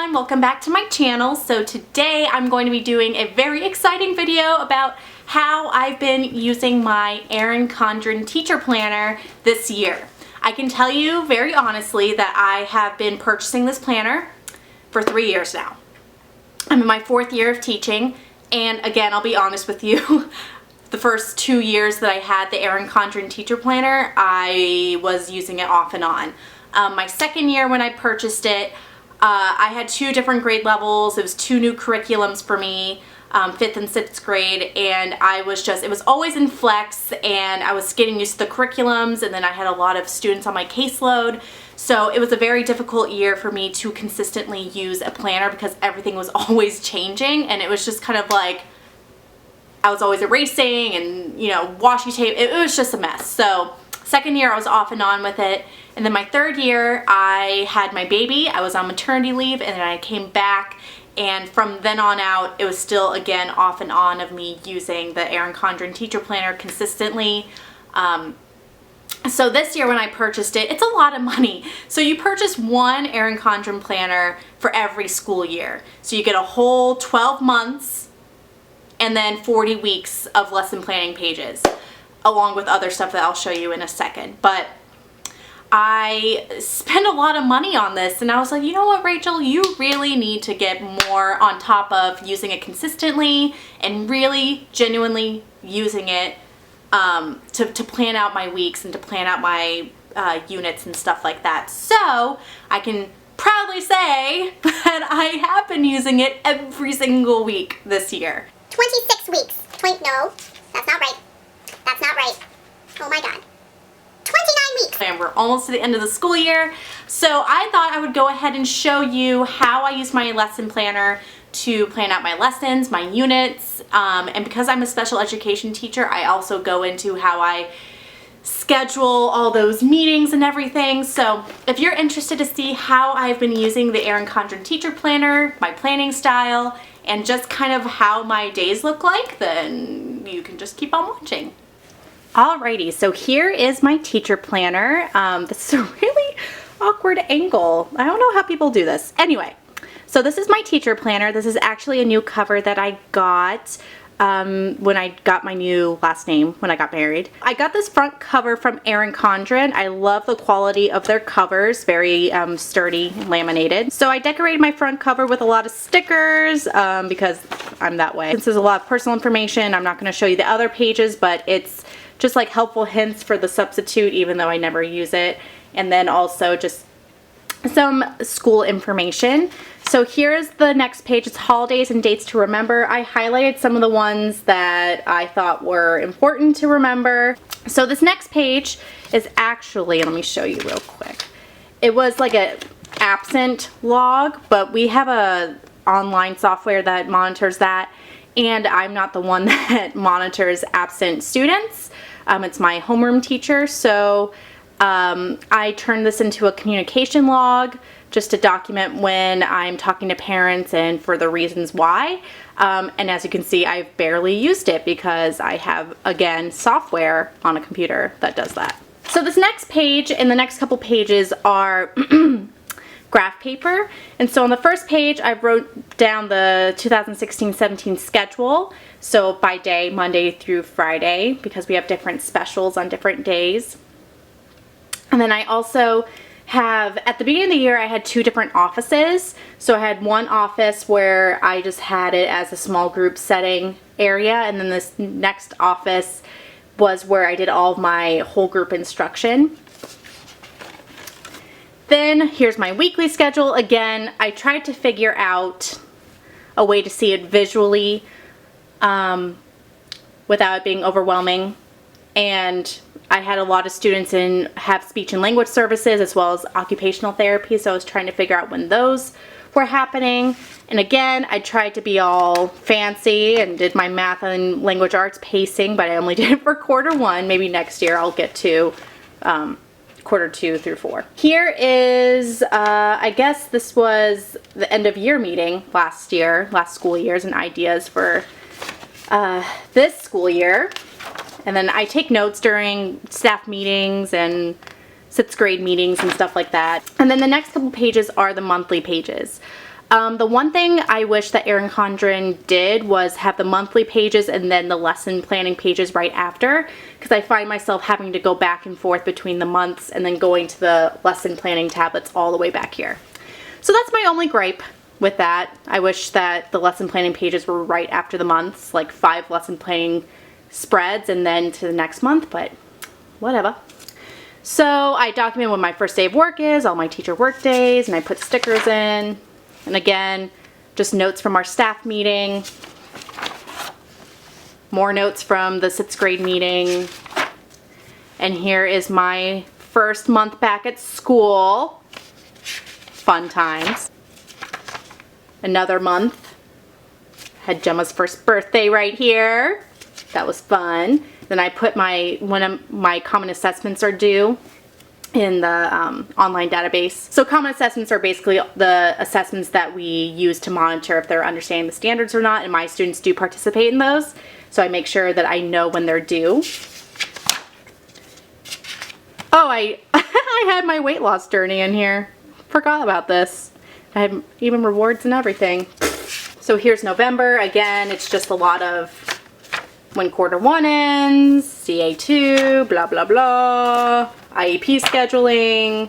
everyone, welcome back to my channel. So today I'm going to be doing a very exciting video about how I've been using my Erin Condren Teacher Planner this year. I can tell you very honestly that I have been purchasing this planner for 3 years now. I'm in my 4th year of teaching, and again, I'll be honest with you, the first 2 years that I had the Erin Condren Teacher Planner, I was using it off and on. My 2nd year when I purchased it, I had 2 different grade levels. It was 2 new curriculums for me, 5th and 6th grade, and it was always in flex, and I was getting used to the curriculums, and then I had a lot of students on my caseload. So it was a very difficult year for me to consistently use a planner because everything was always changing, and it was just kind of like I was always erasing and, you know, washi tape. It was just a mess. So 2nd year I was off and on with it. And then my 3rd year I had my baby. I was on maternity leave, and then I came back, and from then on out it was still again off and on of me using the Erin Condren Teacher Planner consistently. So this year when I purchased it, it's a lot of money. So you purchase one Erin Condren planner for every school year. So you get a whole 12 months and then 40 weeks of lesson planning pages, along with other stuff that I'll show you in a second. But I spent a lot of money on this, and I was like, you know what, Rachel, you really need to get more on top of using it consistently and really genuinely using it to plan out my weeks and to plan out my units and stuff like that. So I can proudly say that I have been using it every single week this year. 26 weeks. No, that's not right. That's not right. Oh my god. 29 weeks. And we're almost to the end of the school year, so I thought I would go ahead and show you how I use my lesson planner to plan out my lessons, my units, and because I'm a special education teacher, I also go into how I schedule all those meetings and everything. So if you're interested to see how I've been using the Erin Condren Teacher Planner, my planning style, and just kind of how my days look like, then you can just keep on watching. Alrighty, so here is my teacher planner. This is a really awkward angle. I don't know how people do this. Anyway, so this is my teacher planner. This is actually a new cover that I got when I got my new last name when I got married. I got this front cover from Erin Condren. I love the quality of their covers, very sturdy, laminated. So I decorated my front cover with a lot of stickers because I'm that way. Since there's a lot of personal information, I'm not going to show you the other pages, but it's just like helpful hints for the substitute, even though I never use it. And then also just some school information. So here's the next page. It's holidays and dates to remember. I highlighted some of the ones that I thought were important to remember. So this next page is actually, let me show you real quick. It was like a absent log, but we have a online software that monitors that, and I'm not the one that monitors absent students. It's my homeroom teacher, so I turned this into a communication log just to document when I'm talking to parents and for the reasons why. And as you can see, I've barely used it because I have, again, software on a computer that does that. So this next page and the next couple pages are graph paper. And so on the first page, I wrote down the 2016-17 schedule. So by day, Monday through Friday, because we have different specials on different days. And then I also have, at the beginning of the year, I had 2 different offices. So I had one office where I just had it as a small group setting area, and then this next office was where I did all of my whole group instruction. Then here's my weekly schedule. Again, I tried to figure out a way to see it visually without it being overwhelming. And I had a lot of students have speech and language services as well as occupational therapy, so I was trying to figure out when those were happening. And again, I tried to be all fancy and did my math and language arts pacing, but I only did it for quarter 1. Maybe next year I'll get to quarter 2 through 4. Here is, I guess this was the end of year meeting last school years, and ideas for this school year. And then I take notes during staff meetings and 6th grade meetings and stuff like that. And then the next couple pages are the monthly pages. The one thing I wish that Erin Condren did was have the monthly pages and then the lesson planning pages right after, because I find myself having to go back and forth between the months and then going to the lesson planning tablets all the way back here. So that's my only gripe with that. I wish that the lesson planning pages were right after the months, like 5 lesson planning spreads and then to the next month, but whatever. So I document when my first day of work is, all my teacher work days, and I put stickers in. And again, just notes from our staff meeting, more notes from the 6th grade meeting. And here is my first month back at school. Fun times. Another month. Had Gemma's first birthday right here. That was fun. Then I put when my common assessments are due in the online database. So common assessments are basically the assessments that we use to monitor if they're understanding the standards or not, and my students do participate in those. So I make sure that I know when they're due. Oh, I had my weight loss journey in here. Forgot about this. I have even rewards and everything. So here's November. Again, it's just a lot of when quarter 1 ends, CA2, blah, blah, blah, IEP scheduling.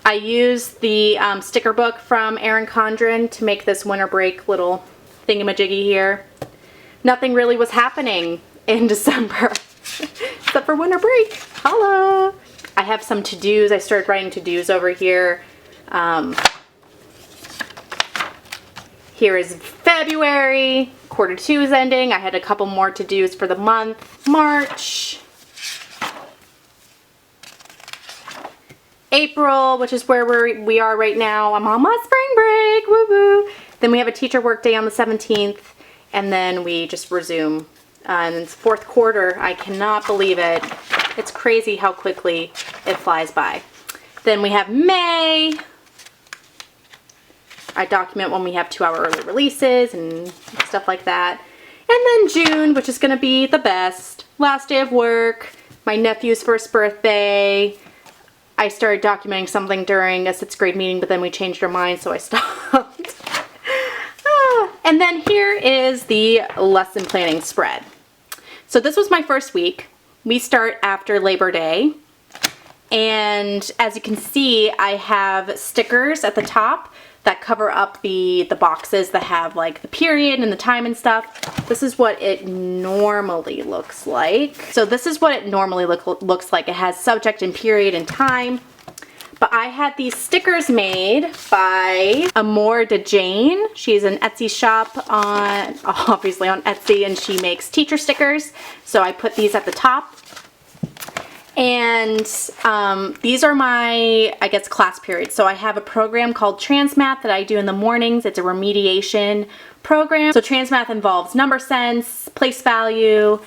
I used the sticker book from Erin Condren to make this winter break little thingamajiggy here. Nothing really was happening in December except for winter break. Holla! I have some to-dos. I started writing to-dos over here. Here is February. Quarter 2 is ending. I had a couple more to-dos for the month. March. April, which is where we are right now. I'm on my spring break. Woo woo. Then we have a teacher work day on the 17th, and then we just resume. And it's 4th quarter. I cannot believe it. It's crazy how quickly it flies by. Then we have May. I document when we have 2-hour early releases and stuff like that. And then June, which is going to be the best. Last day of work, my nephew's first birthday. I started documenting something during a 6th grade meeting, but then we changed our minds, so I stopped. And then here is the lesson planning spread. So this was my first week. We start after Labor Day. And as you can see, I have stickers at the top that cover up the boxes that have like the period and the time and stuff. This is what it normally looks like. So this is what it normally looks like. It has subject and period and time. But I had these stickers made by Amore de Jane. She's an Etsy shop obviously on Etsy, and she makes teacher stickers. So I put these at the top. And these are my, I guess, class periods. So I have a program called Transmath that I do in the mornings. It's a remediation program. So Transmath involves number sense, place value,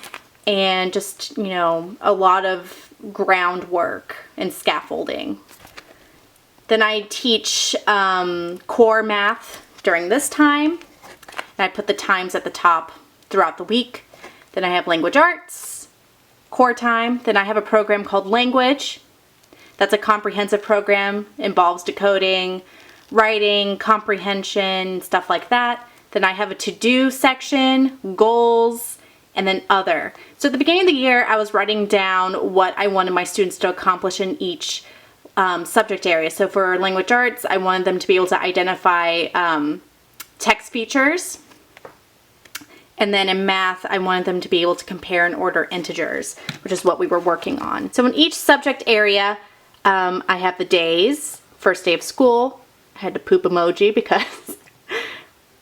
and just, you know, a lot of groundwork and scaffolding. Then I teach core math during this time. And I put the times at the top throughout the week. Then I have language arts. Core time. Then I have a program called Language. That's a comprehensive program, involves decoding, writing, comprehension, stuff like that. Then I have a to-do section, goals, and then other. So at the beginning of the year, I was writing down what I wanted my students to accomplish in each subject area. So for language arts, I wanted them to be able to identify text features. And then in math, I wanted them to be able to compare and order integers, which is what we were working on. So in each subject area, I have the days. First day of school, I had to poop emoji because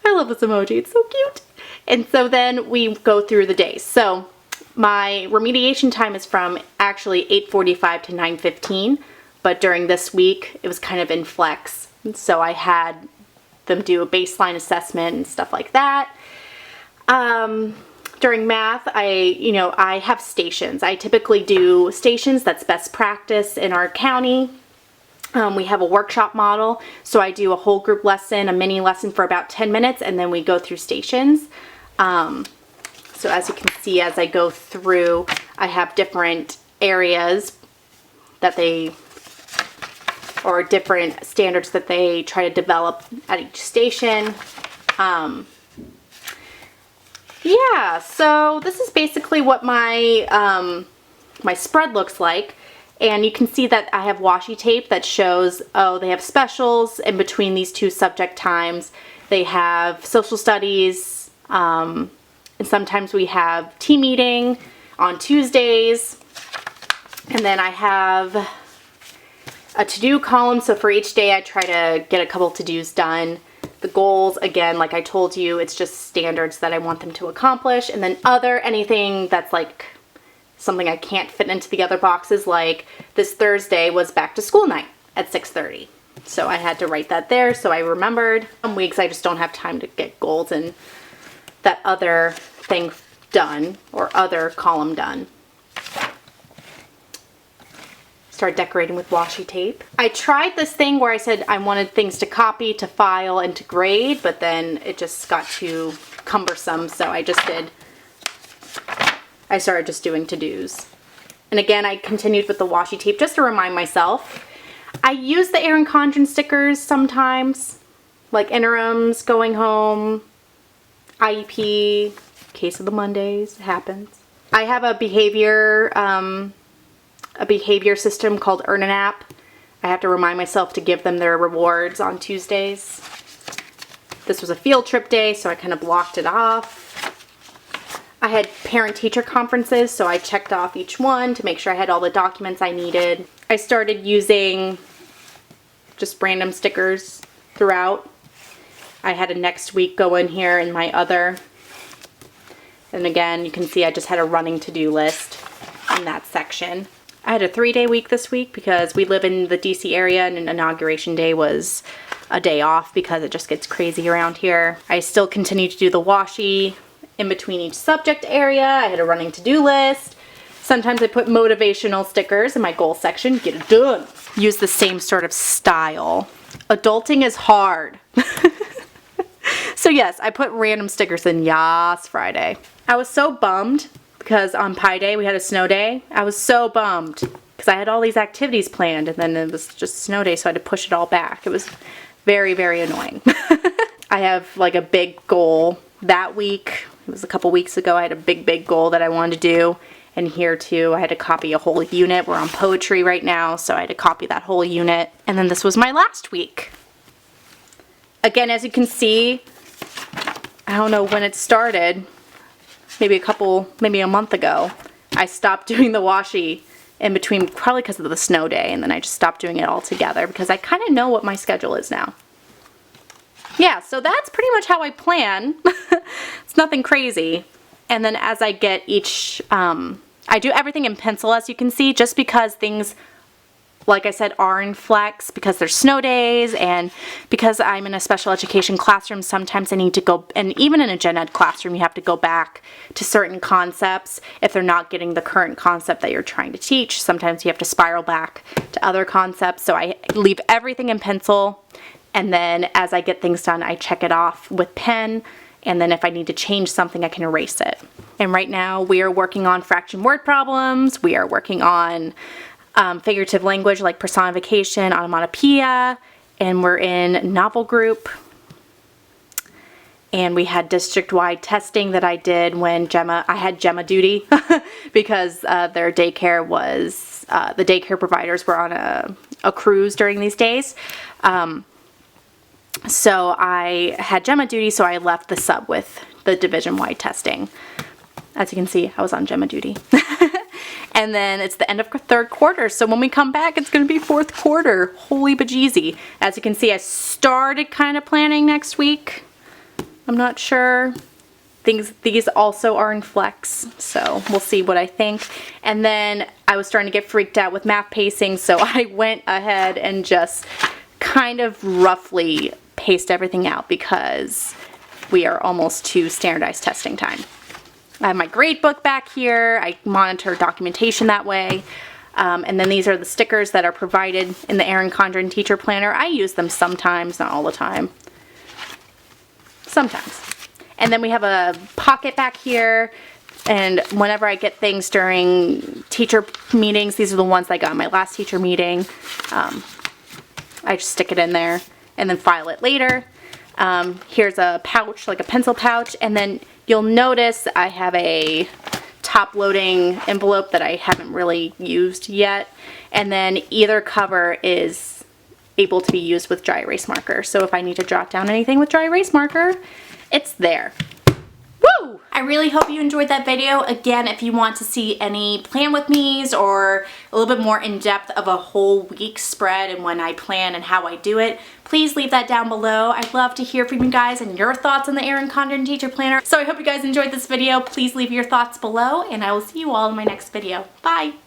I love this emoji. It's so cute. And so then we go through the days. So my remediation time is from actually 8:45 to 9:15, but during this week, it was kind of in flex. So I had them do a baseline assessment and stuff like that. During math, I have stations. I typically do stations. That's best practice in our county. We have a workshop model, so I do a whole group lesson, a mini lesson for about 10 minutes, and then we go through stations. So as you can see, as I go through, I have different areas that they or different standards that they try to develop at each station. Yeah, so this is basically what my my spread looks like. And you can see that I have washi tape that shows, oh, they have specials in between these two subject times. They have social studies, and sometimes we have tea meeting on Tuesdays. And then I have a to-do column, so for each day I try to get a couple to-dos done. The goals, again, like I told you, it's just standards that I want them to accomplish. And then anything that's like something I can't fit into the other boxes, like this Thursday was back to school night at 6:30. So I had to write that there so I remembered. Some weeks I just don't have time to get goals and that other thing done or other column done. Start decorating with washi tape. I tried this thing where I said I wanted things to copy, to file, and to grade, but then it just got too cumbersome, so I started just doing to-dos. And again, I continued with the washi tape just to remind myself. I use the Erin Condren stickers sometimes, like interims, going home, IEP, case of the Mondays, it happens. I have a behavior system called Earn an App. I have to remind myself to give them their rewards on Tuesdays. This was a field trip day, so I kind of blocked it off. I had parent-teacher conferences, so I checked off each one to make sure I had all the documents I needed. I started using just random stickers throughout. I had a next week go in here in my other. And again, you can see I just had a running to-do list in that section. I had a 3-day week this week because we live in the DC area and inauguration day was a day off because it just gets crazy around here. I still continue to do the washi in between each subject area. I had a running to-do list. Sometimes I put motivational stickers in my goal section. Get it done. Use the same sort of style. Adulting is hard. So yes, I put random stickers in Yas Friday. I was so bummed because on Pi Day we had a snow day. I was so bummed because I had all these activities planned and then it was just snow day, so I had to push it all back. It was very, very annoying. I have like a big goal that week. It was a couple weeks ago. I had a big goal that I wanted to do. And here too, I had to copy a whole unit. We're on poetry right now, so I had to copy that whole unit. And then this was my last week. Again, as you can see, I don't know when it started, maybe a month ago, I stopped doing the washi in between, probably because of the snow day, and then I just stopped doing it altogether because I kind of know what my schedule is now. Yeah, so that's pretty much how I plan. It's nothing crazy. And then as I get each, I do everything in pencil, as you can see, just because things, like I said, are in flex, because there's snow days, and because I'm in a special education classroom, sometimes I need to go, and even in a gen ed classroom, you have to go back to certain concepts if they're not getting the current concept that you're trying to teach. Sometimes you have to spiral back to other concepts, so I leave everything in pencil, and then as I get things done, I check it off with pen, and then if I need to change something, I can erase it. And right now, we are working on fraction word problems, we are working on figurative language like personification, onomatopoeia, and we're in novel group. And we had district-wide testing that I did when I had Gemma duty because their daycare was, the daycare providers were on a cruise during these days. So I had Gemma duty, so I left the sub with the division-wide testing. As you can see, I was on Gemma duty. And then it's the end of third quarter, so when we come back, it's going to be fourth quarter. Holy bejeezy. As you can see, I started kind of planning next week. I'm not sure. These also are in flex, so we'll see what I think. And then I was starting to get freaked out with math pacing, so I went ahead and just kind of roughly paced everything out because we are almost to standardized testing time. I have my grade book back here. I monitor documentation that way. And then these are the stickers that are provided in the Erin Condren Teacher Planner. I use them sometimes, not all the time. Sometimes. And then we have a pocket back here. And whenever I get things during teacher meetings, these are the ones I got in my last teacher meeting. I just stick it in there and then file it later. Here's a pouch, like a pencil pouch, and then you'll notice I have a top loading envelope that I haven't really used yet, and then either cover is able to be used with dry erase marker. So if I need to jot down anything with dry erase marker, it's there. Woo! I really hope you enjoyed that video. Again, if you want to see any plan with me's or a little bit more in depth of a whole week spread and when I plan and how I do it, please leave that down below. I'd love to hear from you guys and your thoughts on the Erin Condren Teacher Planner. So I hope you guys enjoyed this video. Please leave your thoughts below and I will see you all in my next video. Bye!